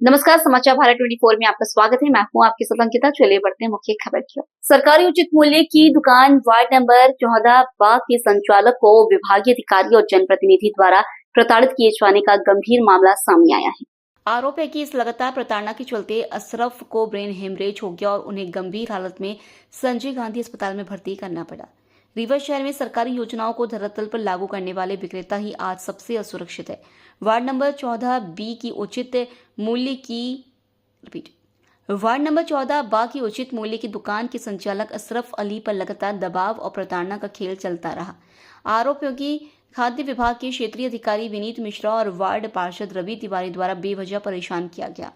नमस्कार, समाचार भारत 24 में आपका स्वागत है। मैं हूं आपके साथ अंकिता। चलिए बढ़ते हैं मुख्य खबर की ओर। सरकारी उचित मूल्य की दुकान वार्ड नंबर 14 बा के संचालक को विभागीय अधिकारी और जनप्रतिनिधि द्वारा प्रताड़ित किए जाने का गंभीर मामला सामने आया है। आरोप है कि इस लगातार प्रताड़ना के चलते अशरफ को ब्रेन हेमरेज हो गया और उन्हें गंभीर हालत में संजय गांधी अस्पताल में भर्ती करना पड़ा। रीवा शहर में सरकारी योजनाओं को धरातल पर लागू करने वाले विक्रेता ही आज सबसे असुरक्षित है। वार्ड नंबर 14 बी की उचित मूल्य की वार्ड नंबर 14 बा की उचित मूल्य की दुकान के संचालक अशरफ अली पर लगातार दबाव और प्रताड़ना का खेल चलता रहा। आरोप है कि खाद्य विभाग के क्षेत्रीय अधिकारी विनीत मिश्रा और वार्ड पार्षद रवि तिवारी द्वारा बेवजह परेशान किया गया।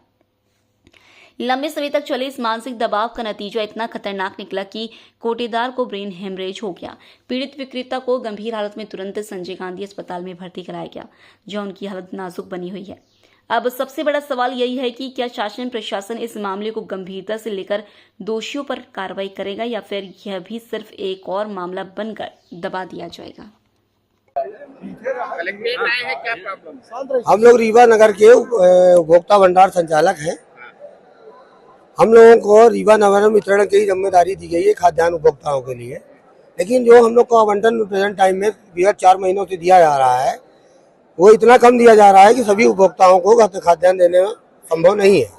लंबे समय तक चले इस मानसिक दबाव का नतीजा इतना खतरनाक निकला कि कोटेदार को ब्रेन हेमरेज हो गया। पीड़ित विक्रेता को गंभीर हालत में तुरंत संजय गांधी अस्पताल में भर्ती कराया गया, जहां उनकी हालत नाजुक बनी हुई है। अब सबसे बड़ा सवाल यही है कि क्या शासन प्रशासन इस मामले को गंभीरता से लेकर दोषियों पर कार्रवाई करेगा या फिर यह भी सिर्फ एक और मामला बनकर दबा दिया जाएगा। हम लोग रीवा नगर के उपभोक्ता भंडार संचालक हैं। हम लोगों को रीवा नगर वितरण की जिम्मेदारी दी गई है खाद्यान्न उपभोक्ताओं के लिए, लेकिन जो हम लोग को आवंटन प्रेजेंट टाइम में विगत 4 महीनों से दिया जा रहा है वो इतना कम दिया जा रहा है कि सभी उपभोक्ताओं को खाद्यान्न देने में संभव नहीं है।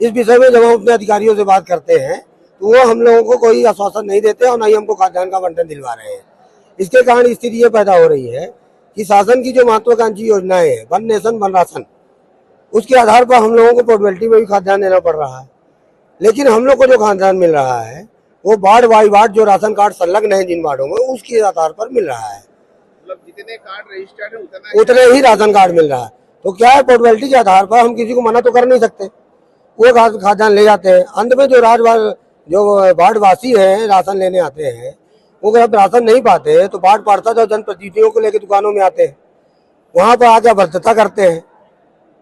इस विषय में जब हम अपने अधिकारियों से बात करते हैं तो वो हम लोगों को कोई आश्वासन नहीं देते और न ही हमको खाद्यान्न का आवंटन दिलवा रहे हैं। इसके कारण स्थिति ये पैदा हो रही है कि शासन की जो महत्वाकांक्षी योजनाएं हैं, वन नेशन वन राशन, उसके आधार पर हम लोगों को पोर्टेबिलिटी में भी खाद्यान्न देना पड़ रहा है। लेकिन हम लोग को जो खाद्यान्न मिल रहा है वो वार्ड बाई वार्ड जो राशन कार्ड संलग्न है जिन वार्डों में, उसके आधार पर मिल रहा है। मतलब जितने कार्ड रजिस्टर्ड है उतने ही राशन कार्ड मिल रहा है। तो क्या है, पोर्टेबिलिटी के आधार पर हम किसी को मना तो कर नहीं सकते। वो खाद्यान्न ले जाते हैं। अंत में जो वार्ड वासी हैं राशन लेने आते हैं, वो जब राशन नहीं पाते तो वार्ड पार्षद और जनप्रतिनिधियों को लेकर दुकानों में आते हैं, वहाँ पर आकर अभद्रता करते हैं,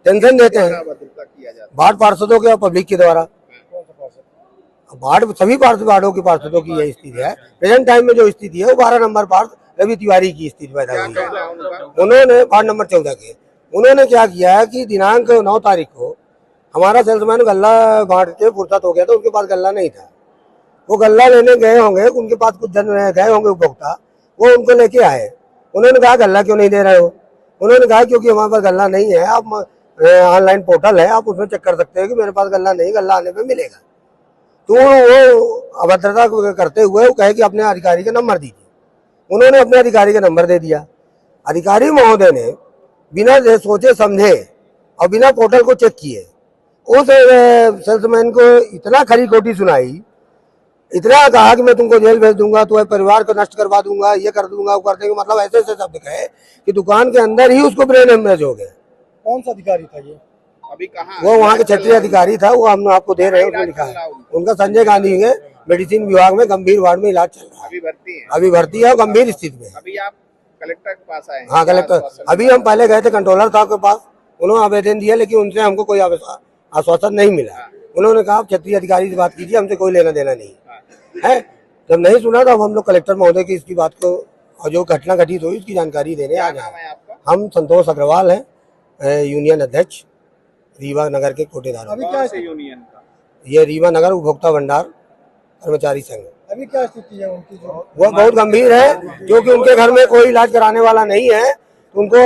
टेंशन देते हैं वार्ड पार्षदों के और पब्लिक के द्वारा। वार्ड सभी वार्डों के पार्षदों की यही स्थिति है। प्रेजेंट टाइम में जो स्थिति है वो 12 नंबर पार्षद रवि तिवारी की स्थिति पैदा हुई है। उन्होंने वार्ड नंबर 14 के उन्होंने क्या किया है कि दिनांक 9 तारीख को हमारा सेल्समैन गल्ला बांट के फुर्सत हो गया था, उनके पास गल्ला नहीं था। वो गल्ला लेने गए होंगे, उनके पास कुछ जन गए होंगे उपभोक्ता, वो उनको लेके आए। उन्होंने कहा गल्ला क्यों नहीं दे रहे हो? उन्होंने कहा क्योंकि हमारे पास गल्ला नहीं है, आप ऑनलाइन पोर्टल है, आप उसमें चेक कर सकते हैं कि मेरे पास गल्ला नहीं, गल्ला आने पे मिलेगा। तो वो अभद्रता करते हुए वो कहे कि अपने अधिकारी का नंबर दीजिए। उन्होंने अपने अधिकारी का नंबर दे दिया। अधिकारी महोदय ने बिना सोचे समझे और बिना पोर्टल को चेक किए उस सेल्समैन को इतना खरी खोटी सुनाई, इतना कहा कि मैं तुमको जेल भेज दूंगा, तुम्हारे परिवार को नष्ट करवा दूंगा, ये कर दूंगा, वो कर देंगे, मतलब ऐसे ऐसे शब्द कहे कि दुकान के अंदर ही उसको ब्रेन हेमरेज हो गया। कौन सा अधिकारी था ये? अभी कहाँ? वो वहाँ के क्षेत्रीय अधिकारी था, वो हम आपको दे रहे हैं, उसमें लिखा है उनका संजय गांधी है, मेडिसिन विभाग में गंभीर वार्ड में इलाज चल रहा है। अभी भर्ती है और गंभीर स्थिति में। अभी आप कलेक्टर के पास आए? हाँ, कलेक्टर। अभी हम पहले गए थे कंट्रोलर साहब के पास, उन्होंने आवेदन दिया लेकिन उनसे हमको कोई आश्वासन नहीं मिला। उन्होंने कहा क्षेत्रीय अधिकारी से बात कीजिए, हमसे कोई लेना देना नहीं है। जब नहीं सुना तो हम लोग कलेक्टर महोदय की इसकी बात को और जो घटना घटित हुई उसकी जानकारी देने आ गए। हम संतोष अग्रवाल हैं, यूनियन अध्यक्ष रीवा नगर के कोटेदार। अभी क्या यूनियन का? ये रीवा नगर उपभोक्ता भंडार कर्मचारी संघ। अभी क्या स्थिति है उनकी? वो बहुत गंभीर है, क्योंकि उनके घर में कोई इलाज कराने वाला नहीं है। उनको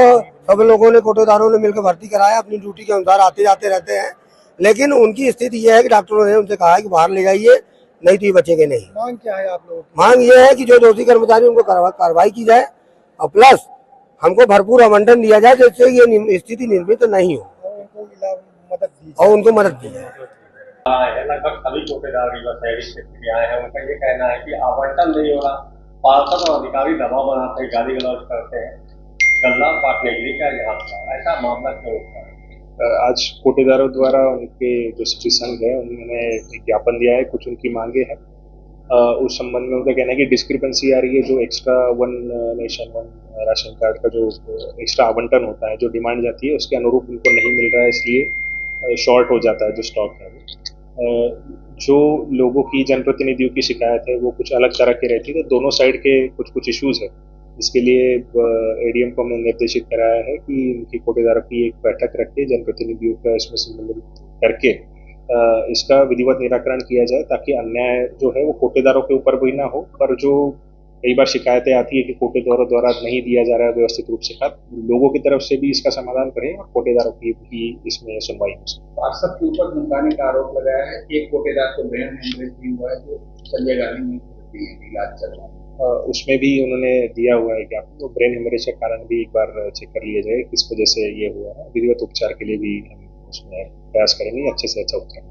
सब लोगों ने, कोटेदारों ने मिलकर भर्ती कराया, अपनी ड्यूटी के अनुसार आते जाते रहते हैं। लेकिन उनकी स्थिति यह है कि डॉक्टरों ने उनसे कहा है कि बाहर ले जाइए, नहीं तो ये बचेंगे नहीं। मांग क्या है आप लोगों की? मांग ये है कि जो दोषी कर्मचारी उनको कार्रवाई की जाए और प्लस हमको भरपूर आवंटन दिया जाए जिससे ये स्थिति निर्मित नहीं हो और उनको मदद दी जाए। लगभग सभी कोटेदार रीवा शहरी क्षेत्र में आए हैं। उनका ये कहना है कि आवंटन नहीं हो रहा, पार्षद और अधिकारी दबाव बनाते हैं, गाली गलौज करते हैं, गल्ला बांटने के लिए। क्या यहाँ ऐसा मामला क्यों होता है? आज कोटेदारों द्वारा उनके जो सभी संघ है उन्होंने एक ज्ञापन दिया है, कुछ उनकी मांगे हैं। उस संबंध में उनका कहना है कि डिस्क्रिपेंसी आ रही है, जो extra one nation one ration card का जो एक्स्ट्रा आवंटन होता है, जो डिमांड जाती है उसके अनुरूप उनको नहीं मिल रहा है, इसलिए शॉर्ट हो जाता है जो स्टॉक है। जो लोगों की जनप्रतिनिधियों की शिकायत है वो कुछ अलग तरह की रहती है। तो दोनों साइड के कुछ इश्यूज है इसके लिए एडीएम को हमने निर्देशित कराया है कि इनकी कोटेदारों की एक बैठक रख के जनप्रतिनिधियों का इसमें सम्मिलित करके इसका विधिवत निराकरण किया जाए, ताकि अन्याय जो है वो कोटेदारों के ऊपर भी ना हो, पर जो कई बार शिकायतें आती है कि कोटेदारों द्वारा नहीं दिया जा रहा है व्यवस्थित रूप से खाद, लोगों की तरफ से भी इसका समाधान करें और कोटेदारों की भी इसमें सुनवाई हो सके। पार्षद के ऊपर धमकाने का आरोप लगाया है। एक कोटेदार को ब्रेन हेमरेज भी हुआ है, जो संजय गांधी में इलाज चल रहा है। उसमें भी उन्होंने दिया हुआ है ज्ञापन, तो ब्रेन हेमरेज का कारण भी एक बार चेक कर लिया जाए किस वजह से ये हुआ है। विधिवत उपचार के लिए भी हम उसमें प्रयास करेंगे अच्छे से अच्छा उपचार।